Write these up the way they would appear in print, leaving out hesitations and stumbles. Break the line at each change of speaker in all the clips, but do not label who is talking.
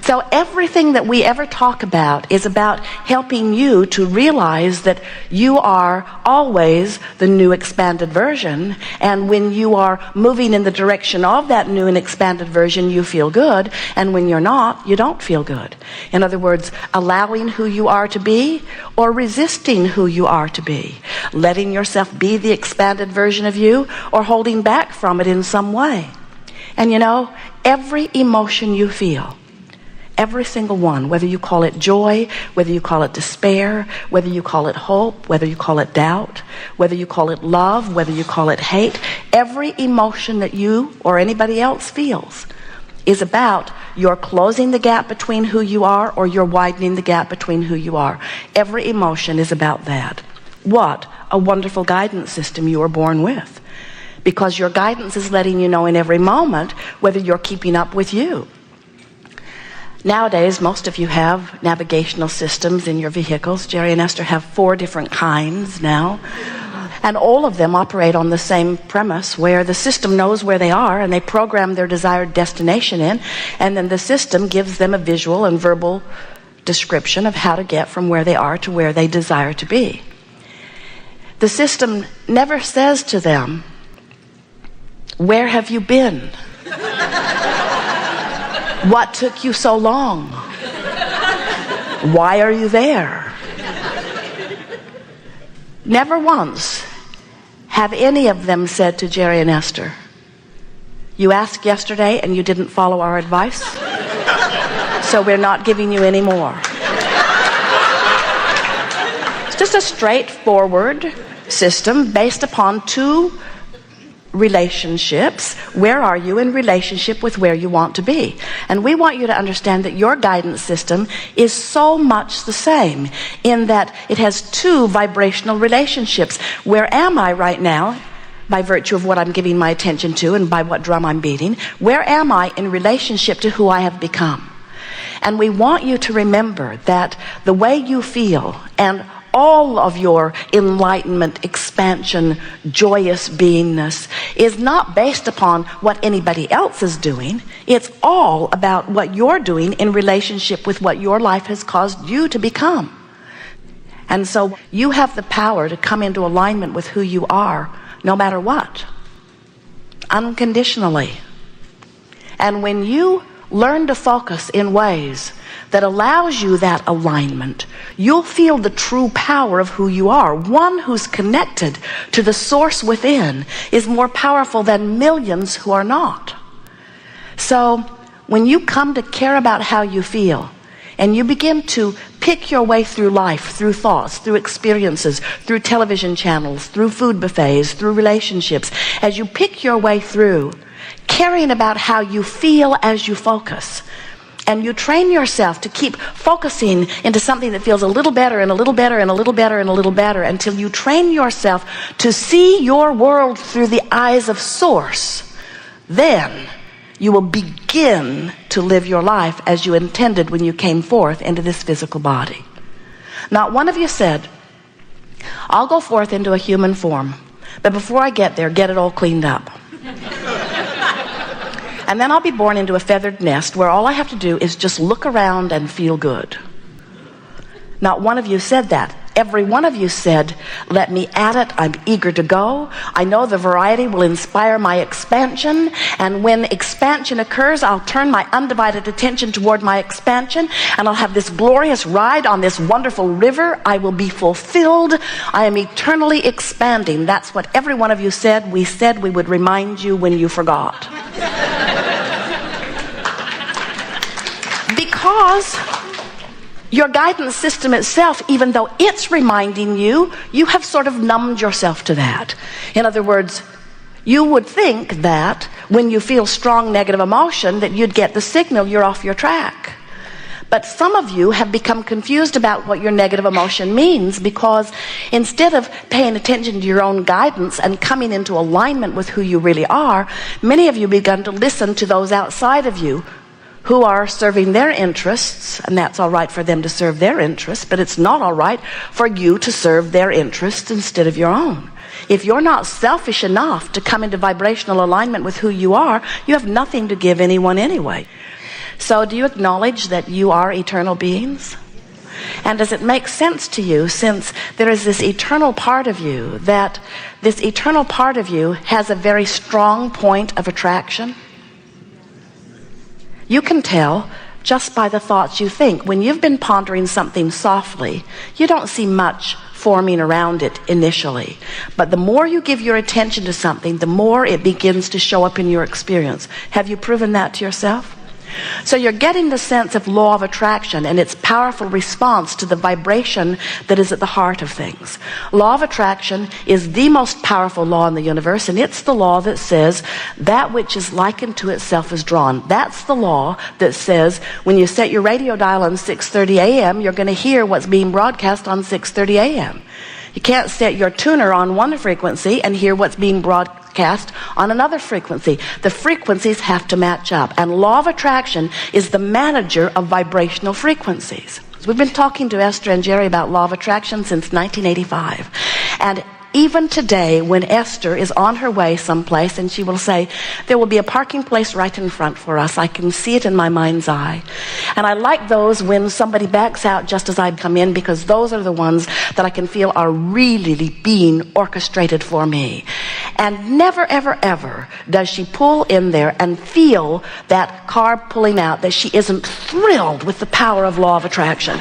So everything that we ever talk about is about helping you to realize that you are always the new expanded version, and when you are moving in the direction of that new and expanded version, you feel good, and when you're not, you don't feel good. In other words, allowing who you are to be or resisting who you are to be, letting yourself be the expanded version of you or holding back from it in some way. And you know, every emotion you feel, every single one, whether you call it joy, whether you call it despair, whether you call it hope, whether you call it doubt, whether you call it love, whether you call it hate, every emotion that you or anybody else feels is about your closing the gap between who you are or you're widening the gap between who you are. Every emotion is about that. What a wonderful guidance system you were born with. Because your guidance is letting you know in every moment whether you're keeping up with you. Nowadays, most of you have navigational systems in your vehicles. Jerry and Esther have 4 different kinds now. And all of them operate on the same premise, where the system knows where they are and they program their desired destination in, and then the system gives them a visual and verbal description of how to get from where they are to where they desire to be. The system never says to them, "Where have you been? What took you so long? Why are you there?" Never once have any of them said to Jerry and Esther, "You asked yesterday and you didn't follow our advice, so we're not giving you any more." It's just a straightforward system based upon 2 relationships. Where are you in relationship with where you want to be? And we want you to understand that your guidance system is so much the same in that it has 2 vibrational relationships. Where am I right now, by virtue of what I'm giving my attention to and by what drum I'm beating? Where am I in relationship to who I have become? And we want you to remember that the way you feel and all of your enlightenment, expansion, joyous beingness is not based upon what anybody else is doing. It's all about what you're doing in relationship with what your life has caused you to become. And so you have the power to come into alignment with who you are, no matter what, unconditionally. And when you learn to focus in ways that allows you that alignment, you'll feel the true power of who you are. One who's connected to the source within is more powerful than millions who are not. So when you come to care about how you feel, and you begin to pick your way through life, through thoughts, through experiences, through television channels, through food buffets, through relationships, as you pick your way through, caring about how you feel as you focus, and you train yourself to keep focusing into something that feels a little better and a little better and a little better and a little better until you train yourself to see your world through the eyes of Source, then you will begin to live your life as you intended when you came forth into this physical body. Not one of you said, "I'll go forth into a human form, but before I get there, get it all cleaned up. And then I'll be born into a feathered nest where all I have to do is just look around and feel good." Not one of you said that. Every one of you said, "Let me at it. I'm eager to go. I know the variety will inspire my expansion. And when expansion occurs, I'll turn my undivided attention toward my expansion. And I'll have this glorious ride on this wonderful river. I will be fulfilled. I am eternally expanding." That's what every one of you said. We said we would remind you when you forgot. Because your guidance system itself, even though it's reminding you, you have sort of numbed yourself to that. In other words, you would think that when you feel strong negative emotion that you'd get the signal you're off your track. But some of you have become confused about what your negative emotion means, because instead of paying attention to your own guidance and coming into alignment with who you really are, many of you begun to listen to those outside of you who are serving their interests, and that's all right for them to serve their interests, but it's not all right for you to serve their interests instead of your own. If you're not selfish enough to come into vibrational alignment with who you are, you have nothing to give anyone anyway. So do you acknowledge that you are eternal beings? And does it make sense to you, since there is this eternal part of you, that this eternal part of you has a very strong point of attraction? You can tell just by the thoughts you think. When you've been pondering something softly, you don't see much forming around it initially. But the more you give your attention to something, the more it begins to show up in your experience. Have you proven that to yourself? So you're getting the sense of law of attraction and its powerful response to the vibration that is at the heart of things. Law of attraction is the most powerful law in the universe, and it's the law that says that which is likened to itself is drawn. That's the law that says when you set your radio dial on 6:30 a.m., you're going to hear what's being broadcast on 6:30 a.m. You can't set your tuner on one frequency and hear what's being broadcast on another frequency. The frequencies have to match up. And law of attraction is the manager of vibrational frequencies. So we've been talking to Esther and Jerry about law of attraction since 1985. And even today, when Esther is on her way someplace and she will say, there will be a parking place right in front for us. I can see it in my mind's eye. And I like those when somebody backs out just as I come in, because those are the ones that I can feel are really being orchestrated for me. And never, ever, ever does she pull in there and feel that car pulling out that she isn't thrilled with the power of law of attraction.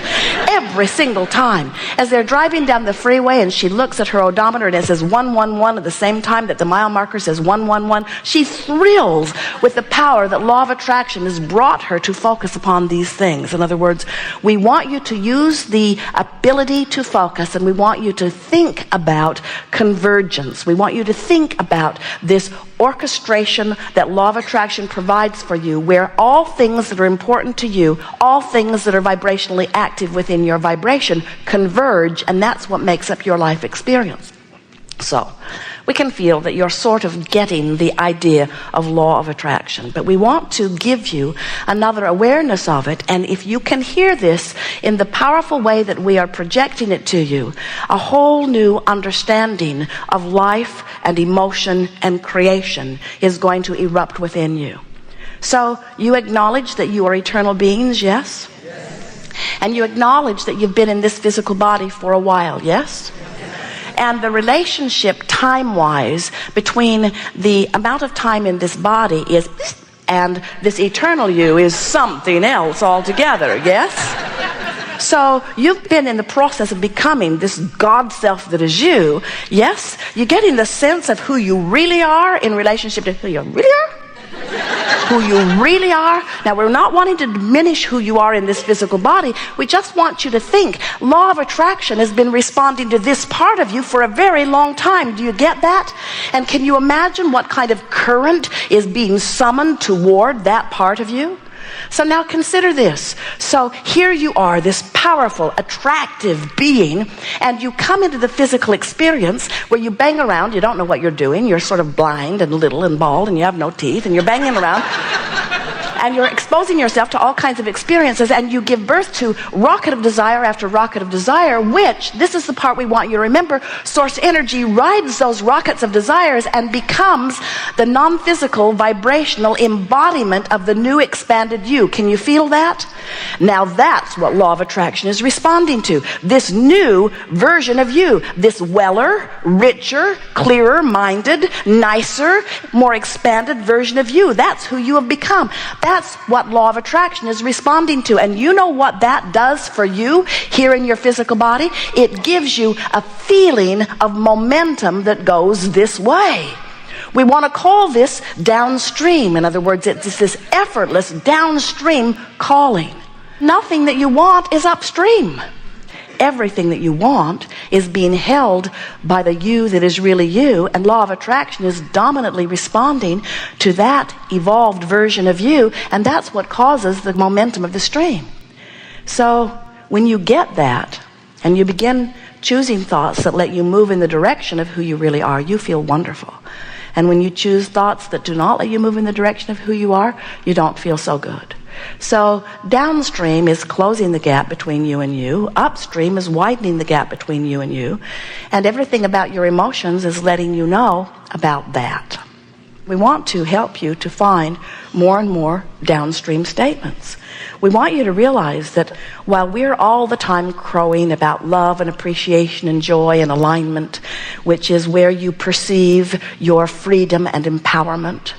Every single time. As they're driving down the freeway and she looks at her odometer and it says 111 at the same time that the mile marker says 111, she thrills with the power that law of attraction has brought her to focus upon these things. In other words, we want you to use the ability to focus, and we want you to think about convergence. We want you to think about this orchestration that law of attraction provides for you, where all things that are important to you, all things that are vibrationally active within your vibration converge, and that's what makes up your life experience. So we can feel that you're sort of getting the idea of law of attraction, but we want to give you another awareness of it. And if you can hear this in the powerful way that we are projecting it to you, a whole new understanding of life and emotion and creation is going to erupt within you. So you acknowledge that you are eternal beings, yes? Yes. And you acknowledge that you've been in this physical body for a while, yes? And the relationship time-wise between the amount of time in this body is, and this eternal you is something else altogether, yes? So you've been in the process of becoming this God self that is you, yes? You're getting the sense of who you really are in relationship to who you really are? Who you really are. Now, we're not wanting to diminish who you are in this physical body. We just want you to think law of attraction has been responding to this part of you for a very long time. Do you get that? And can you imagine what kind of current is being summoned toward that part of you? So now consider this. So here you are, this powerful, attractive being, and you come into the physical experience where you bang around, you don't know what you're doing, you're sort of blind and little and bald and you have no teeth, and you're banging around. And you're exposing yourself to all kinds of experiences, and you give birth to rocket of desire after rocket of desire, which, this is the part we want you to remember, source energy rides those rockets of desires and becomes the non-physical vibrational embodiment of the new expanded you. Can you feel that? Now that's what law of attraction is responding to. This new version of you, this weller, richer, clearer minded, nicer, more expanded version of you. That's who you have become. That's what law of attraction is responding to. And you know what that does for you here in your physical body? It gives you a feeling of momentum that goes this way. We want to call this downstream. In other words, it's this effortless downstream calling. Nothing that you want is upstream. Everything that you want is being held by the you that is really you, and law of attraction is dominantly responding to that evolved version of you, and that's what causes the momentum of the stream. So when you get that and you begin choosing thoughts that let you move in the direction of who you really are, you feel wonderful. And when you choose thoughts that do not let you move in the direction of who you are, you don't feel so good. So downstream is closing the gap between you and you. Upstream is widening the gap between you and you. And everything about your emotions is letting you know about that. We want to help you to find more and more downstream statements. We want you to realize that while we're all the time crowing about love and appreciation and joy and alignment, which is where you perceive your freedom and empowerment,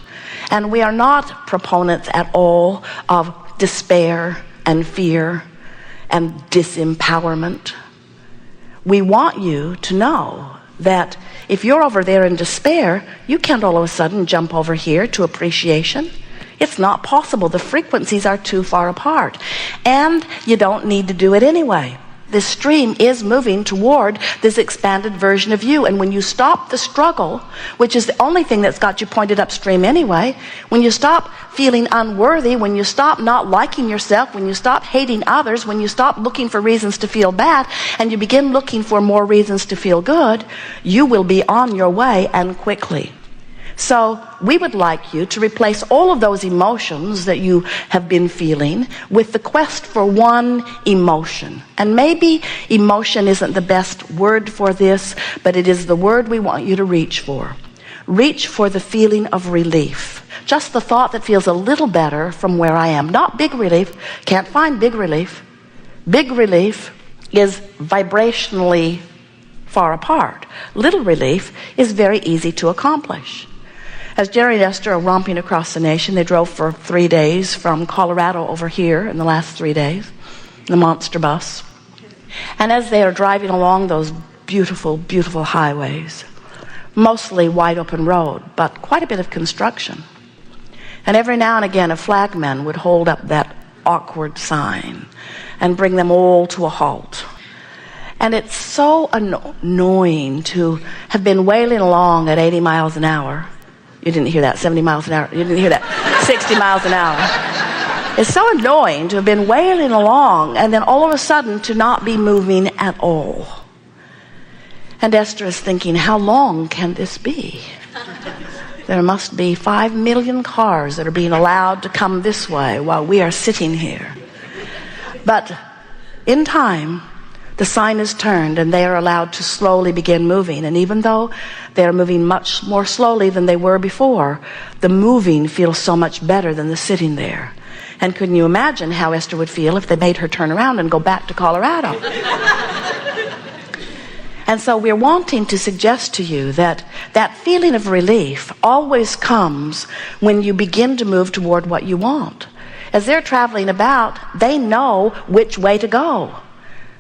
and we are not proponents at all of despair and fear and disempowerment, we want you to know that if you're over there in despair, you can't all of a sudden jump over here to appreciation. It's not possible. The frequencies are too far apart. And you don't need to do it anyway. This stream is moving toward this expanded version of you. And when you stop the struggle, which is the only thing that's got you pointed upstream anyway, when you stop feeling unworthy, when you stop not liking yourself, when you stop hating others, when you stop looking for reasons to feel bad, and you begin looking for more reasons to feel good, you will be on your way, and quickly. So we would like you to replace all of those emotions that you have been feeling with the quest for one emotion. And maybe emotion isn't the best word for this, but it is the word we want you to reach for. Reach for the feeling of relief. Just the thought that feels a little better from where I am. Not big relief. Can't find big relief. Big relief is vibrationally far apart. Little relief is very easy to accomplish. As Jerry and Esther are romping across the nation, they drove for 3 days from Colorado over here in the last 3 days, the monster bus. And as they are driving along those beautiful, beautiful highways, mostly wide open road, but quite a bit of construction. And every now and again, a flagman would hold up that awkward sign and bring them all to a halt. And it's so annoying to have been wailing along at 80 miles an hour. You didn't hear that, 70 miles an hour. You didn't hear that, 60 miles an hour. It's so annoying to have been wailing along and then all of a sudden to not be moving at all. And Esther is thinking, how long can this be? There must be 5 million cars that are being allowed to come this way while we are sitting here. But in time, the sign is turned and they are allowed to slowly begin moving. And even though they are moving much more slowly than they were before, the moving feels so much better than the sitting there. And couldn't you imagine how Esther would feel if they made her turn around and go back to Colorado? And so we're wanting to suggest to you that that feeling of relief always comes when you begin to move toward what you want. As they're traveling about, they know which way to go.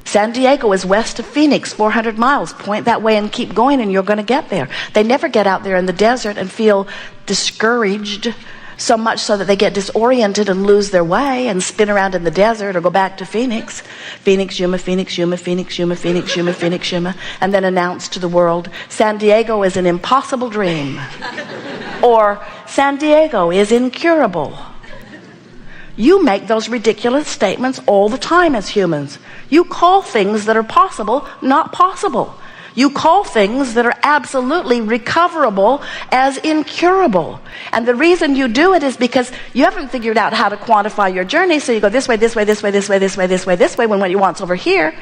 San Diego is west of Phoenix, 400 miles. Point that way and keep going and you're going to get there. They never get out there in the desert and feel discouraged, so much so that they get disoriented and lose their way and spin around in the desert or go back to Phoenix. Phoenix, Yuma, Phoenix, Yuma, Phoenix, Yuma, Phoenix, Yuma, Phoenix, Yuma, and then announce to the world, San Diego is an impossible dream. Or San Diego is incurable. You make those ridiculous statements all the time as humans. You call things that are possible not possible. You call things that are absolutely recoverable as incurable. And the reason you do it is because you haven't figured out how to quantify your journey. So you go this way, this way, this way, this way, this way, this way, this way, when what you want's over here.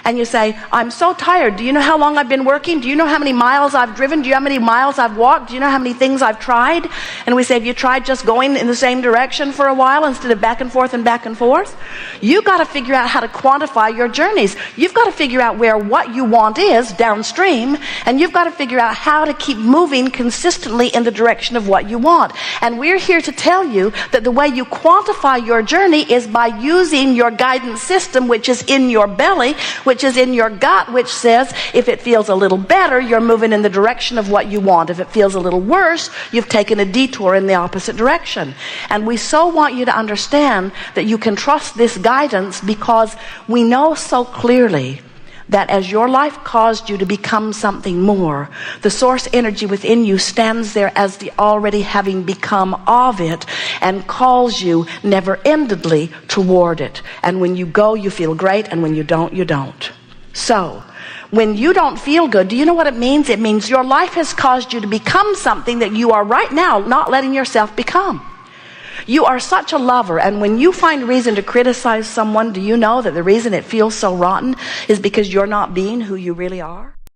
And you say, I'm so tired. Do you know how long I've been working? Do you know how many miles I've driven? Do you know how many miles I've walked? Do you know how many things I've tried? And we say, have you tried just going in the same direction for a while instead of back and forth and back and forth? You've got to figure out how to quantify your journeys. You've got to figure out where what you want is downstream, and you've got to figure out how to keep moving consistently in the direction of what you want. And we're here to tell you that the way you quantify your journey is by using your guidance system, which is in your belly, which is in your gut, which says if it feels a little better, you're moving in the direction of what you want. If it feels a little worse, you've taken a detour in the opposite direction. And we so want you to understand that you can trust this guidance, because we know so clearly that as your life caused you to become something more, the source energy within you stands there as the already having become of it and calls you never-endedly toward it. And when you go, you feel great, and when you don't, you don't. So, when you don't feel good, do you know what it means? It means your life has caused you to become something that you are right now not letting yourself become. You are such a lover, and when you find reason to criticize someone, do you know that the reason it feels so rotten is because you're not being who you really are?